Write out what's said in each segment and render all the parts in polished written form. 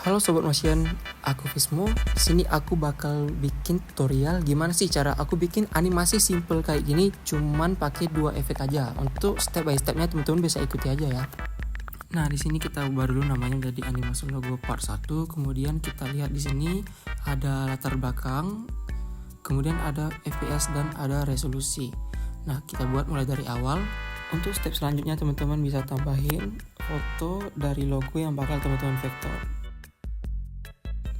Halo Sobat Motion, aku Vismo. Di sini aku bakal bikin tutorial gimana sih cara aku bikin animasi simple kayak gini cuman pakai 2 efek aja. Untuk step by stepnya teman-teman bisa ikuti aja ya. Nah, di sini kita ubah dulu namanya jadi animasi logo part 1. Kemudian kita lihat di sini ada latar belakang, kemudian ada FPS dan ada resolusi. Nah, kita buat mulai dari awal. Untuk step selanjutnya teman-teman bisa tambahin foto dari logo yang bakal teman-teman vektor.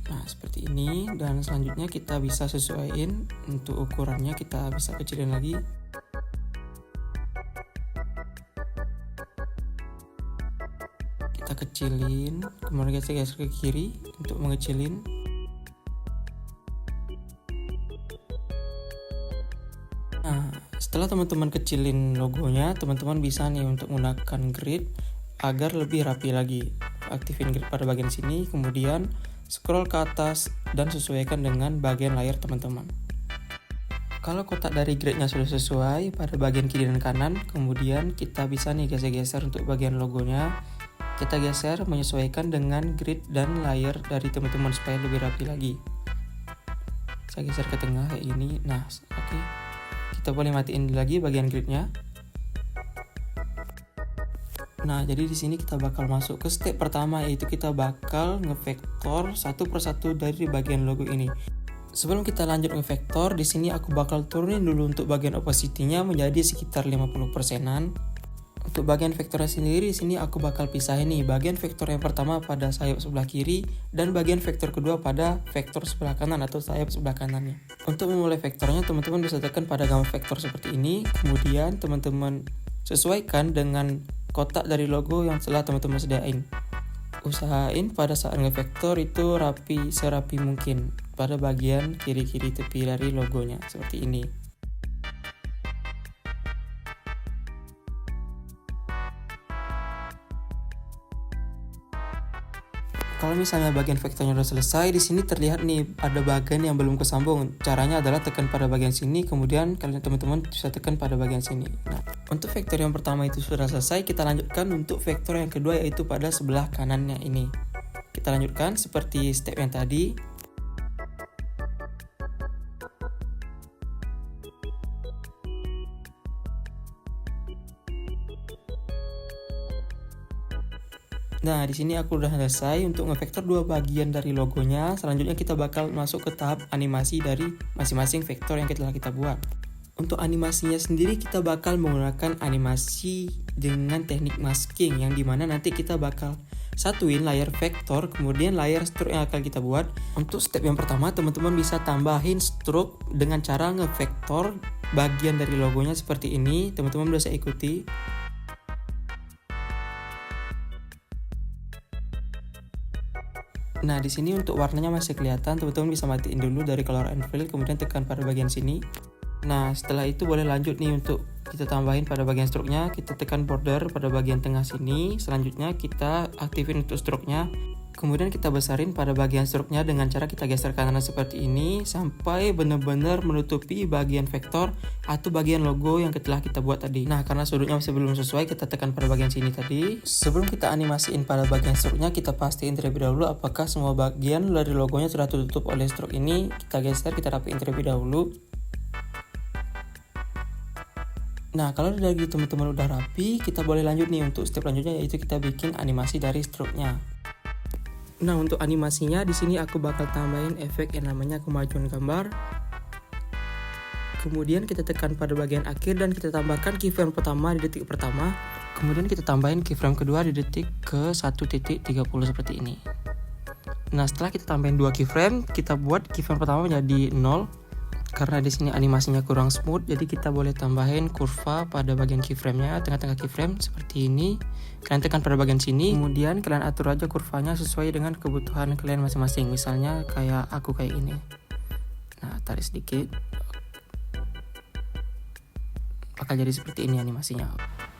Nah, seperti ini, dan selanjutnya kita bisa sesuaiin untuk ukurannya, kita bisa kecilin lagi. Kita kecilin, kemudian kita geser ke kiri untuk mengecilin. Nah, setelah teman-teman kecilin logonya, teman-teman bisa nih untuk menggunakan grid agar lebih rapi lagi. Aktifin grid pada bagian sini, kemudian scroll ke atas dan sesuaikan dengan bagian layar teman-teman. Kalau kotak dari gridnya sudah sesuai pada bagian kiri dan kanan, kemudian kita bisa nih geser-geser untuk bagian logonya. Kita geser menyesuaikan dengan grid dan layar dari teman-teman supaya lebih rapi lagi. Saya geser ke tengah kayak gini. Nah, oke. Kita boleh matiin lagi bagian gridnya. Nah, jadi di sini kita bakal masuk ke step pertama, yaitu kita bakal ngevektor satu persatu dari bagian logo ini. Sebelum kita lanjut ngevektor, di sini aku bakal turunin dulu untuk bagian opacity-nya menjadi sekitar 50%-an. Untuk bagian vektornya sendiri, di sini aku bakal pisahin nih bagian vektor yang pertama pada sayap sebelah kiri dan bagian vektor kedua pada vektor sebelah kanan atau sayap sebelah kanannya. Untuk memulai vektornya, teman-teman bisa tekan pada gambar vektor seperti ini, kemudian teman-teman sesuaikan dengan kotak dari logo yang telah teman-teman sediain. Usahain pada saat ngevektor itu rapi serapi mungkin pada bagian kiri-kiri tepi dari logonya seperti ini. Kalau misalnya bagian vektornya udah selesai, di sini terlihat nih ada bagian yang belum kesambung. Caranya adalah tekan pada bagian sini, kemudian kalian teman-teman bisa tekan pada bagian sini. Nah, untuk vektor yang pertama itu sudah selesai, kita lanjutkan untuk vektor yang kedua, yaitu pada sebelah kanannya ini. Kita lanjutkan seperti step yang tadi. Nah, di sini aku udah selesai untuk ngevektor dua bagian dari logonya. Selanjutnya kita bakal masuk ke tahap animasi dari masing-masing vektor yang telah kita buat. Untuk animasinya sendiri kita bakal menggunakan animasi dengan teknik masking, yang dimana nanti kita bakal satuin layar vektor kemudian layar stroke yang akan kita buat. Untuk step yang pertama, teman-teman bisa tambahin stroke dengan cara ngevektor bagian dari logonya seperti ini. Teman-teman bisa ikuti. Nah, di sini untuk warnanya masih kelihatan, teman-teman bisa matiin dulu dari color and fill, kemudian tekan pada bagian sini. Nah, setelah itu boleh lanjut nih untuk kita tambahin pada bagian stroke-nya, kita tekan border pada bagian tengah sini. Selanjutnya kita aktifin untuk stroke-nya. Kemudian kita besarin pada bagian stroke-nya dengan cara kita geser kanan seperti ini sampai benar-benar menutupi bagian vektor atau bagian logo yang telah kita buat tadi. Nah, karena sudutnya masih belum sesuai, kita tekan pada bagian sini tadi. Sebelum kita animasiin pada bagian stroke-nya, kita pastiin terlebih dahulu apakah semua bagian dari logonya sudah tertutup oleh stroke ini. Kita geser, kita rapiin terlebih dahulu. Nah, kalau dari teman-teman udah rapi, kita boleh lanjut nih untuk step lanjutnya, yaitu kita bikin animasi dari stroke-nya. Nah, untuk animasinya di sini aku bakal tambahin efek yang namanya kemajuan gambar. Kemudian kita tekan pada bagian akhir dan kita tambahkan keyframe pertama di detik pertama. Kemudian kita tambahin keyframe kedua di detik ke 1.30 seperti ini. Nah, setelah kita tambahin 2 keyframe, kita buat keyframe pertama menjadi 0. Karena di sini animasinya kurang smooth, jadi kita boleh tambahin kurva pada bagian keyframe-nya, tengah-tengah keyframe seperti ini. Kalian tekan pada bagian sini, kemudian kalian atur aja kurvanya sesuai dengan kebutuhan kalian masing-masing. Misalnya kayak aku kayak ini. Nah, tarik sedikit. Bakal jadi seperti ini animasinya.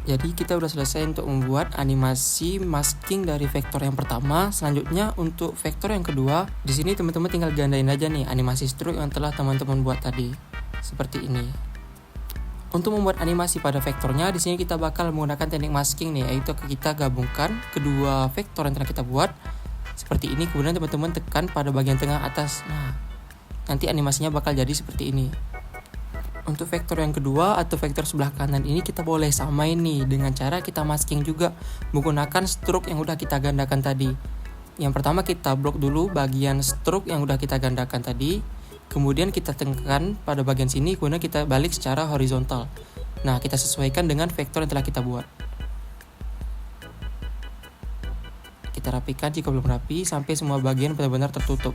Jadi kita udah selesai untuk membuat animasi masking dari vektor yang pertama. Selanjutnya untuk vektor yang kedua, di sini teman-teman tinggal gandain aja nih animasi stroke yang telah teman-teman buat tadi. Seperti ini. Untuk membuat animasi pada vektornya, di sini kita bakal menggunakan teknik masking nih, yaitu kita gabungkan kedua vektor yang telah kita buat. seperti ini. Kemudian teman-teman tekan pada bagian tengah atas. Nah, nanti animasinya bakal jadi seperti ini. Untuk vektor yang kedua atau vektor sebelah kanan ini kita boleh samain nih dengan cara kita masking juga menggunakan stroke yang udah kita gandakan tadi. Yang pertama kita blok dulu bagian stroke yang udah kita gandakan tadi. Kemudian kita tekan pada bagian sini, kemudian kita balik secara horizontal. Nah, kita sesuaikan dengan vektor yang telah kita buat. Kita rapikan jika belum rapi sampai semua bagian benar-benar tertutup.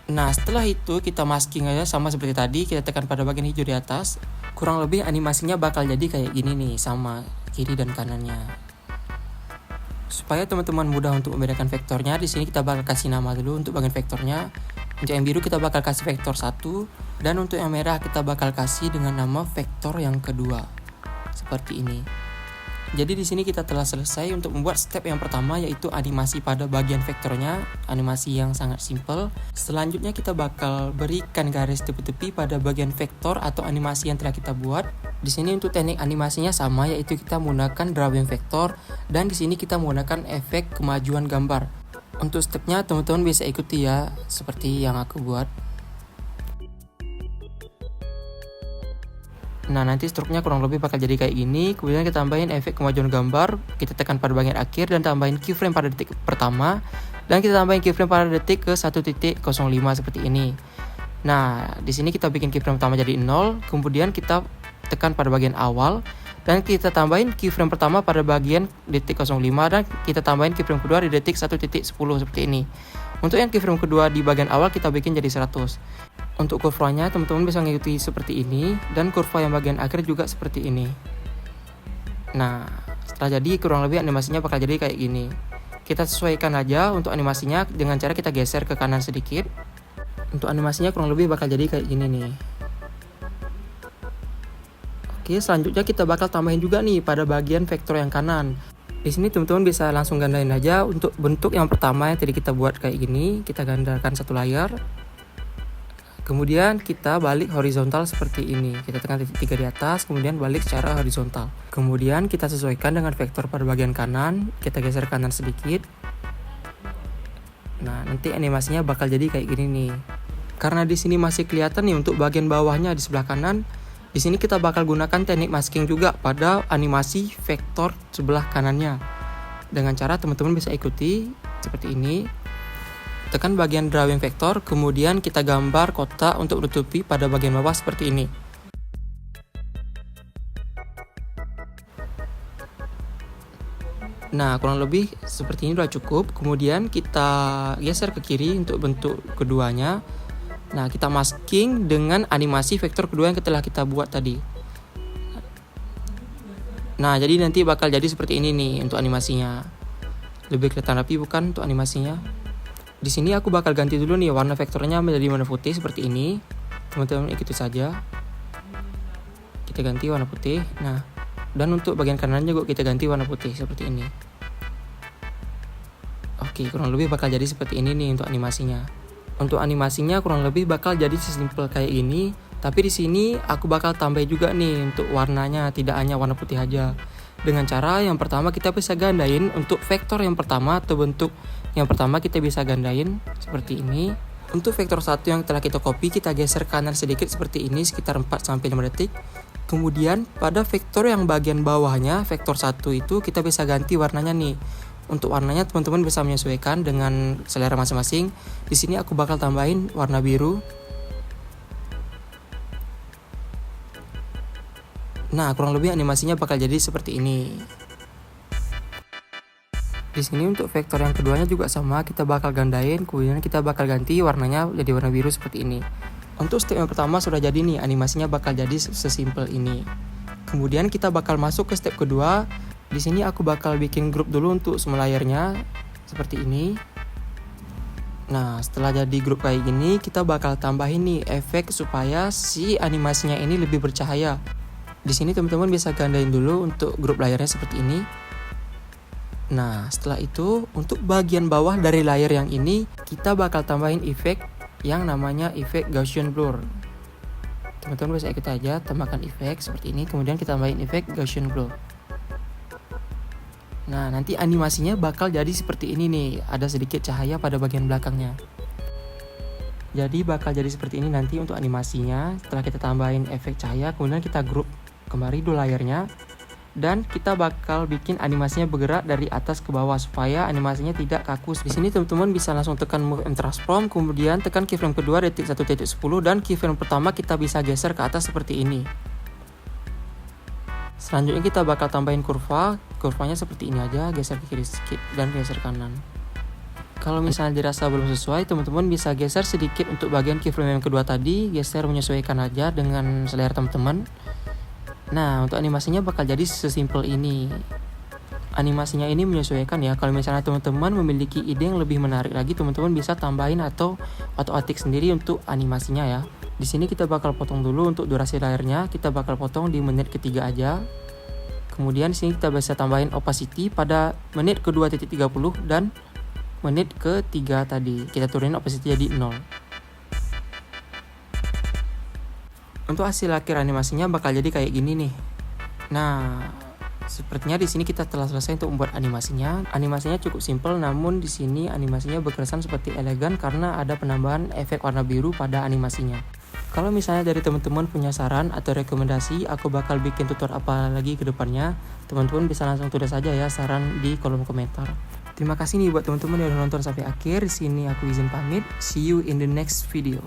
Nah, setelah itu kita masking aja sama seperti tadi, kita tekan pada bagian hijau di atas. Kurang lebih animasinya bakal jadi kayak gini nih, sama kiri dan kanannya. Supaya teman-teman mudah untuk membedakan vektornya, di sini kita bakal kasih nama dulu untuk bagian vektornya. Untuk yang biru kita bakal kasih vektor 1, dan untuk yang merah kita bakal kasih dengan nama vektor yang kedua. Seperti ini. Jadi di sini kita telah selesai untuk membuat step yang pertama, yaitu animasi pada bagian vektornya, animasi yang sangat simple. Selanjutnya kita bakal berikan garis tepi-tepi pada bagian vektor atau animasi yang telah kita buat. Di sini untuk teknik animasinya sama, yaitu kita menggunakan drawing vektor, dan di sini kita menggunakan efek kemajuan gambar. Untuk stepnya teman-teman bisa ikuti ya, seperti yang aku buat. Nah, nanti struknya kurang lebih bakal jadi kayak gini. Kemudian kita tambahin efek kemajuan gambar, kita tekan pada bagian akhir dan tambahin keyframe pada detik pertama, dan kita tambahin keyframe pada detik ke 1.05 seperti ini. Nah, di sini kita bikin keyframe pertama jadi 0, kemudian kita tekan pada bagian awal dan kita tambahin keyframe pertama pada bagian detik 05 dan kita tambahin keyframe kedua di detik 1.10 seperti ini. Untuk yang keyframe kedua di bagian awal kita bikin jadi 100. Untuk kurvanya teman-teman bisa mengikuti seperti ini, dan kurva yang bagian akhir juga seperti ini. Nah, setelah jadi kurang lebih animasinya bakal jadi kayak gini. Kita sesuaikan aja untuk animasinya dengan cara kita geser ke kanan sedikit. Untuk animasinya kurang lebih bakal jadi kayak gini nih. Oke, selanjutnya kita bakal tambahin juga nih pada bagian vektor yang kanan. Di sini teman-teman bisa langsung gandain aja. Untuk bentuk yang pertama yang tadi kita buat kayak gini, kita gandakan satu layar. Kemudian kita balik horizontal seperti ini. Kita tekan titik 3 di atas, kemudian balik secara horizontal. Kemudian kita sesuaikan dengan vektor pada bagian kanan, kita geser kanan sedikit. Nah, nanti animasinya bakal jadi kayak gini nih. Karena di sini masih kelihatan nih untuk bagian bawahnya di sebelah kanan, di sini kita bakal gunakan teknik masking juga pada animasi vektor sebelah kanannya. Dengan cara teman-teman bisa ikuti seperti ini. Tekan bagian drawing vektor, kemudian kita gambar kotak untuk menutupi pada bagian bawah seperti ini. Nah, kurang lebih seperti ini udah cukup. Kemudian kita geser ke kiri untuk bentuk keduanya. Nah, kita masking dengan animasi vektor kedua yang telah kita buat tadi. Nah, jadi nanti bakal jadi seperti ini nih untuk animasinya. Lebih kelihatan rapi bukan untuk animasinya? Di sini aku bakal ganti dulu nih warna vektornya menjadi warna putih seperti ini. Teman-teman ikuti saja. Kita ganti warna putih. Nah, dan untuk bagian kanan juga kita ganti warna putih seperti ini. Oke, kurang lebih bakal jadi seperti ini nih untuk animasinya. Untuk animasinya kurang lebih bakal jadi sesimpel kayak ini. Tapi di sini aku bakal tambah juga nih untuk warnanya, tidak hanya warna putih aja. Dengan cara yang pertama kita bisa gandain untuk vektor yang pertama atau bentuk yang pertama kita bisa gandain seperti ini. Untuk vektor 1 yang telah kita copy, kita geser kanan sedikit seperti ini sekitar 4-5 detik. Kemudian pada vektor yang bagian bawahnya, vektor 1 itu kita bisa ganti warnanya nih. Untuk warnanya teman-teman bisa menyesuaikan dengan selera masing-masing. Di sini aku bakal tambahin warna biru. Nah, kurang lebih animasinya bakal jadi seperti ini. Di sini untuk vektor yang keduanya juga sama, kita bakal gandain, kemudian kita bakal ganti warnanya jadi warna biru seperti ini. Untuk step yang pertama sudah jadi nih, animasinya bakal jadi sesimpel ini. Kemudian kita bakal masuk ke step kedua. Di sini aku bakal bikin grup dulu untuk semua layarnya seperti ini. Nah, setelah jadi grup kayak gini, kita bakal tambahin nih efek supaya si animasinya ini lebih bercahaya. Di sini teman-teman bisa gandain dulu untuk grup layarnya seperti ini. Nah, setelah itu untuk bagian bawah dari layar yang ini kita bakal tambahin efek yang namanya efek Gaussian Blur. Teman-teman bisa ikut aja, tambahkan efek seperti ini, kemudian kita tambahin efek Gaussian Blur. Nah, nanti animasinya bakal jadi seperti ini nih. Ada sedikit cahaya pada bagian belakangnya. Jadi bakal jadi seperti ini nanti untuk animasinya. Setelah kita tambahin efek cahaya, kemudian kita group kembali dua layernya. Dan kita bakal bikin animasinya bergerak dari atas ke bawah supaya animasinya tidak kaku. Di sini teman-teman bisa langsung tekan Move and Transform, kemudian tekan keyframe kedua detik 1.10 dan keyframe pertama kita bisa geser ke atas seperti ini. Selanjutnya kita bakal tambahin kurvanya seperti ini aja, geser ke kiri sedikit dan geser kanan. Kalau misalnya dirasa belum sesuai, teman-teman bisa geser sedikit untuk bagian keyframe yang kedua tadi, geser menyesuaikan aja dengan selera teman-teman. Nah, untuk animasinya bakal jadi sesimpel ini. Animasinya ini menyesuaikan ya. Kalau misalnya teman-teman memiliki ide yang lebih menarik lagi, teman-teman bisa tambahin atau otak sendiri untuk animasinya ya. Di sini kita bakal potong dulu untuk durasi layarnya, kita bakal potong di menit ketiga aja. Kemudian di sini kita bisa tambahin opacity pada menit ke 2.30 dan menit ke 3 tadi. Kita turunin opacity jadi 0. Untuk hasil akhir animasinya bakal jadi kayak gini nih. Nah, sepertinya di sini kita telah selesai untuk membuat animasinya. Animasinya cukup simpel, namun di sini animasinya berkesan seperti elegan karena ada penambahan efek warna biru pada animasinya. Kalau misalnya dari teman-teman punya saran atau rekomendasi, aku bakal bikin tutorial apa lagi ke depannya. Teman-teman bisa langsung tulis saja ya saran di kolom komentar. Terima kasih nih buat teman-teman yang udah nonton sampai akhir. Di sini aku izin pamit. See you in the next video.